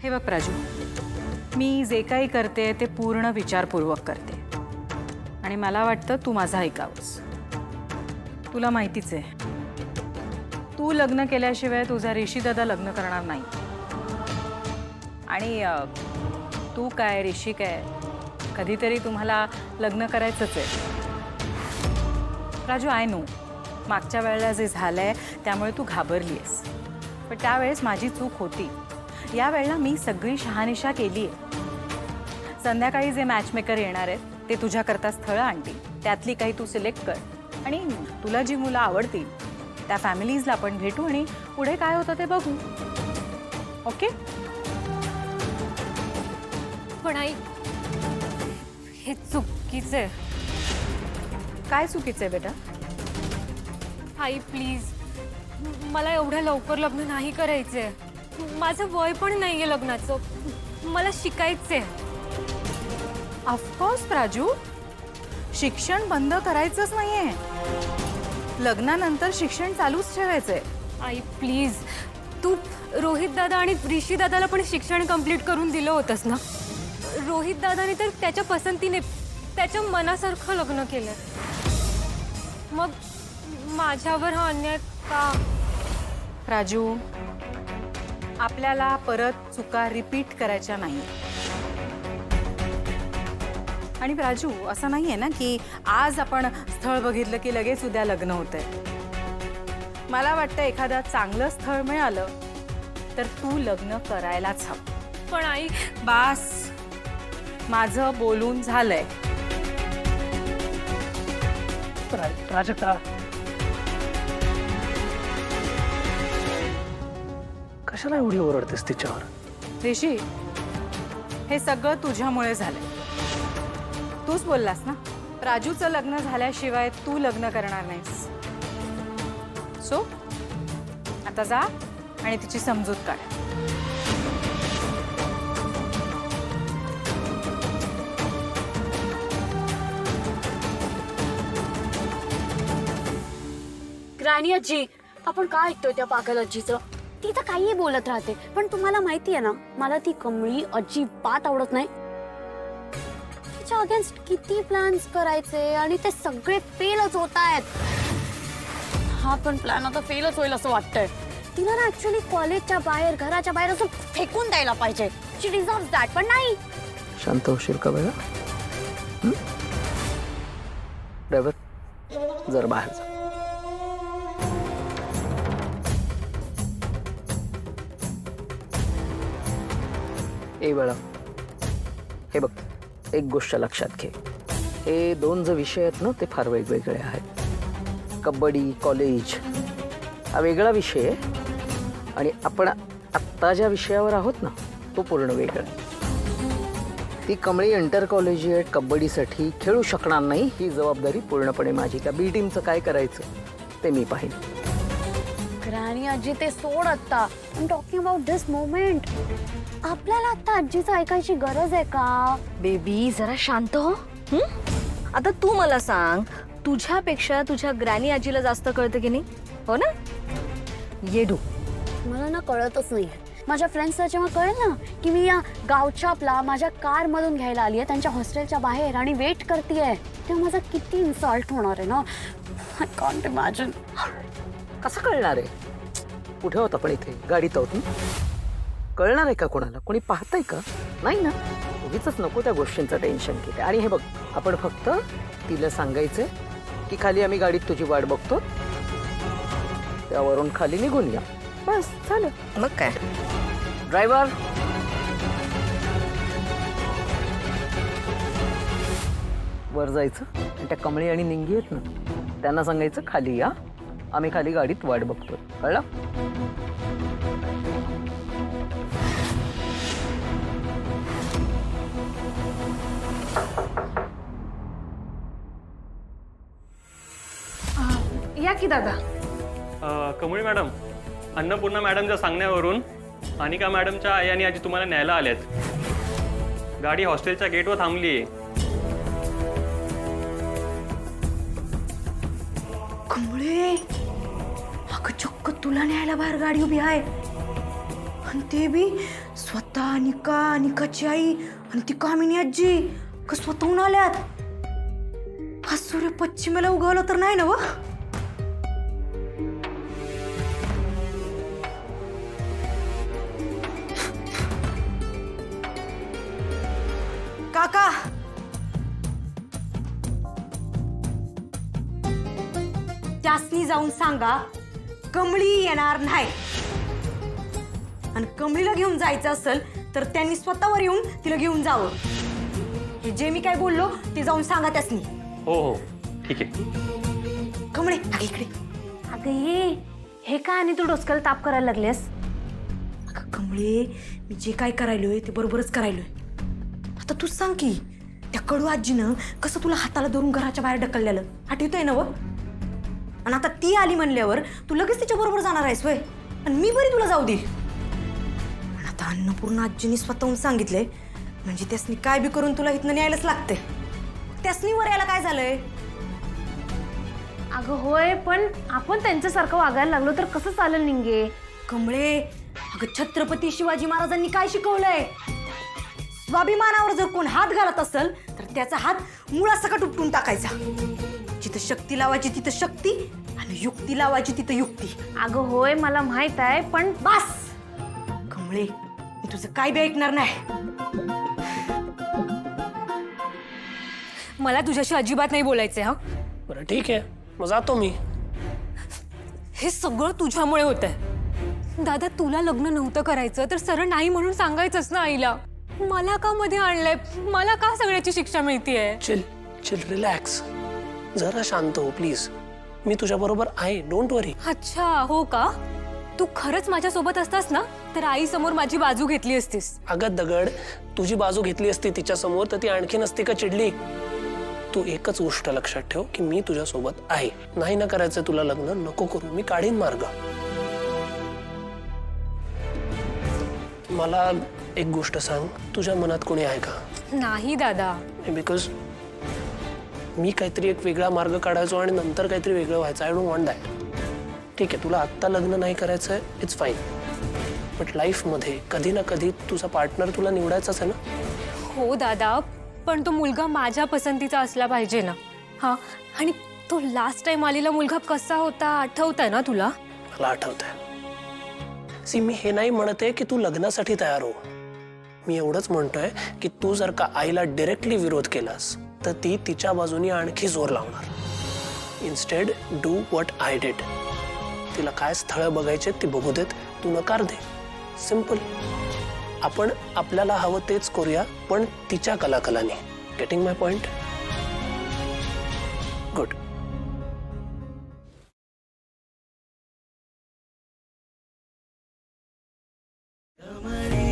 हे बघ प्राजू, मी जे काही करते ते पूर्ण विचारपूर्वक करते आणि मला वाटतं तू माझं ऐकावंस. तुला माहितीच आहे, तू लग्न केल्याशिवाय तुझा ऋषी दादा लग्न करणार नाही. आणि तू काय ऋषी काय कधीतरी तुम्हाला लग्न करायचंच आहे. राजू, आय नो मागच्या वेळेला जे झालंय त्यामुळे तू घाबरलीस, पण त्यावेळेस माझी चूक होती. या वेळेला मी सगळी शहानिशा केली आहे. संध्याकाळी जे मॅचमेकर येणार आहेत ते तुझ्याकरता स्थळं आणतील, त्यातली काही तू सिलेक्ट कर आणि तुला जी मुलं आवडतील त्या फॅमिलीजला आपण भेटू आणि पुढे काय होतं ते बघू. ओके? पण आई, हे चुकीचं आहे. काय चुकीचं आहे बेटा? आई प्लीज, मला एवढ्या लवकर लग्न नाही करायचंय. माझं वय पण नाहीये लग्नाचं. मला शिकायचंय. ऑफकोर्स प्राजू, शिक्षण बंद करायचंच नाहीये. लग्नानंतर शिक्षण चालूच ठेवायचंय. आई प्लीज, तू रोहित दादा आणि ऋषी दादाला पण शिक्षण कंप्लीट करून दिलं होतंस ना? रोहित दादाने तर त्याच्या पसंतीने त्याच्या मनासारखं लग्न केलं. मग माझ्यावर हा अन्याय का? राजू, आपल्याला परत चुका रिपीट करायच्या नाही. आणि राजू, असं नाहीये ना की आज आपण स्थळ बघितलं की लगेच उद्या लग्न होतंय. मला वाटतं एखादं चांगलं स्थळ मिळालं तर तू लग्न करायलाच हवं. पण आई, बास, माझं बोलून झालंय. प्राजक्ता, कशाला एवढी ओरडतेस तिच्यावर? ऋषी, हे सगळं तुझ्यामुळे झालंय. तूच बोललास ना, राजूचं लग्न झाल्याशिवाय तू लग्न करणार नाहीस. सो आता जा आणि तिची समजूत काढ. ग्रॅनी आजी, आपण काय ऐकतोय त्या पागल आजीचं? ती तर काहीही बोलत राहते, पण तुम्हाला माहिती आहे ना, मला ती कमळी अजिबात आवडत नाही. तिच्या अगेन्स्ट किती प्लॅन्स करायचे आणि ते सगळे फेलच होत आहेत. हा पण प्लॅन आता फेलच होईल असं वाटतंय. तिला ना ऍक्च्युली कॉलेजच्या बाहेर, घराच्या बाहेर असं फेकून द्यायला पाहिजे. शी डिझर्व्स दॅट, पण नाही. शांत होशील का बघा? ड्रायव्हर, जर बाहेर जा. ए बाळा, हे बघ, एक गोष्ट लक्षात घे. हे दोन जे विषय आहेत ना, ते फार वेगवेगळे आहेत. कबड्डी, कॉलेज हा वेगळा विषय आहे आणि आपण आत्ता ज्या विषयावर आहोत ना, तो पूर्ण वेगळा. ती कमळी इंटर कॉलेजिएट कबड्डीसाठी खेळू शकणार नाही. ही जबाबदारी पूर्णपणे माझी. त्या बी टीमचं काय करायचं ते मी पाहिजे. ग्रॅनी आजी, ते सोड आता. I am talking about this moment. आपल्याला आता आजीचं ऐकायची गरज आहे का? बेबी, जरा शांत हो. आता तू मला सांग, तुझ्यापेक्षा तुझ्या ग्रॅनी आजीला जास्त कळतं की नाही? हो ना? येडू, मला ना कळतच नाही. माझ्या फ्रेंड्सला जेव्हा कळेल ना की मी या गावछापला माझ्या कार मधून घ्यायला आली आहे त्यांच्या हॉस्टेलच्या बाहेर आणि वेट करतेय, तेव्हा माझा किती इन्सल्ट होणार आहे ना. I can't imagine. कसं कळणार आहे? कुठे होत आपण? इथे गाडीत आहोत ना. कळणार आहे का कोणाला? कोणी पाहतंय का? नाही ना. उगीच नको त्या गोष्टींचं टेन्शन घेते. आणि हे बघ, आपण फक्त तिला सांगायचंय की खाली आम्ही गाडीत तुझी वाट बघतो, त्यावरून खाली निघून या. बस झालं. मग काय? ड्रायव्हर, वर जायचं आणि त्या कमळी आणि निंगी आहेत ना, त्यांना सांगायचं खाली या, आम्ही खाली गाडीत वाट बघतोय. कळलं? या की दादा. कमळी मॅडम, अन्नपूर्णा मॅडमच्या सांगण्यावरून अनिका मॅडमच्या आई आणि आजी तुम्हाला न्यायला आल्यात. गाडी हॉस्टेलच्या गेटवर थांबली आहे. कमळे, अगं चक्क तुला न्यायला बाहेर गाडी उभी आहे आणि ते बी स्वतः निकाची आई आणि ती कामिनी आजी का स्वतःहून आल्यात? हा सूर्य पश्चिमेला उगवला तर नाही ना व? काका, त्यासनी जाऊन सांगा कमळी येणार नाही, आणि कमळीला घेऊन जायचं असेल तर त्यांनी स्वतःवर येऊन तिला घेऊन जावं. हे जे मी काय बोललो ते जाऊन सांगा त्यासनी. हो हो ठीक आहे. कमळे अगं इकडे. अगं हे काय आणि तू डोसक्याला ताप करायला लागलेस? अगं कमळे, मी जे काय करायलोय ते बरोबरच करायलोय. आता तूच सांग की त्या कडू आजीनं कसं तुला हाताला धरून घराच्या बाहेर ढकललेलं आठवतंय ना व? आणि आता ती आली म्हणल्यावर तू लगेच तिच्या बरोबर जाणार आहेस वय, आणि मी बरी तुला जाऊ दे. आणि आता अन्नपूर्णा आजीने स्वतःहून सांगितलंय म्हणजे त्यासनी काय बी करून तुला इथनं न्यायलाच लागते. त्यासनी वर यायला काय झालंय? अगं होय, पण आपण त्यांच्यासारखं वागायला लागलो तर कसं चालेल निंगे? कमळे, अगं छत्रपती शिवाजी महाराजांनी काय शिकवलंय? स्वाभिमानावर जर कोण हात घालत असेल तर त्याचा हात मुळासकट उपटून टाकायचा. जिथं शक्ती लावायची तिथं शक्ती, आणि युक्ती लावायची तिथं युक्ती. अगं होय, मला माहित आहे, पण बस कमळे, मी तुझं काय बी ऐकणार नाही. मला तुझ्याशी अजिबात नाही बोलायचंय. हा, बरं ठीक आहे, मग जातो मी. हे सगळं तुझ्यामुळे होतंय. दादा, तुला लग्न नव्हतं करायचं तर सरळ नाही म्हणून सांगायचंच ना आईला. मला का मध्ये आणलंय? मला का सगळ्याची शिक्षा मिळतीये? चिल चिल, रिलॅक्स, जरा शांत हो प्लीज. मी तुझ्या बरोबर आहे, डोंट वरी. अच्छा, हो का? तू खरंच माझ्यासोबत असतास ना तर आई समोर माझी बाजू घेतली असतीस. अगं दगड, तुझी बाजू घेतली असती तिच्या समोर तर ती आणखी नसती का चिडली? तू एकच गोष्ट लक्षात ठेव की मी तुझ्या सोबत आहे. नाही ना करायचं तुला लग्न, नको करू, मी काढीन मार्ग. मला एक गोष्ट सांग, तुझ्या मनात कोणी आहे का? नाही दादा. बिकॉज मी काहीतरी एक वेगळा मार्ग काढायचो आणि नंतर काहीतरी वेगळं व्हायचं. I don't want that. ठीक आहे, तुला आत्ता लग्न नाही करायचं आहे, इट्स फाईन, बट लाईफमध्ये कधी ना कधी तुझा पार्टनर तुला निवडायचाच आहे ना. हो दादा, पण तो मुलगा माझ्या पसंतीचा असला पाहिजे ना. हा, आणि तो लास्ट टाइम आलेला मुलगा कसा होता आठवतंय ना तुला? मला आठवतंय. सी, मी हे नाही म्हणते की तू लग्नासाठी तयार हो. मी एवढंच म्हणतोय की तू जर का आईला डायरेक्टली विरोध केलास तर ती तिच्या बाजूने आणखी जोर लावणार. Instead do what I did. तिला काय स्थळं बघायचे ती बघू देत, तू नकार दे. सिम्पल. आपण आपल्याला हवं तेच करूया, पण तिच्या कलाकलाने. गेटिंग माय पॉइंट? गुड. कमळी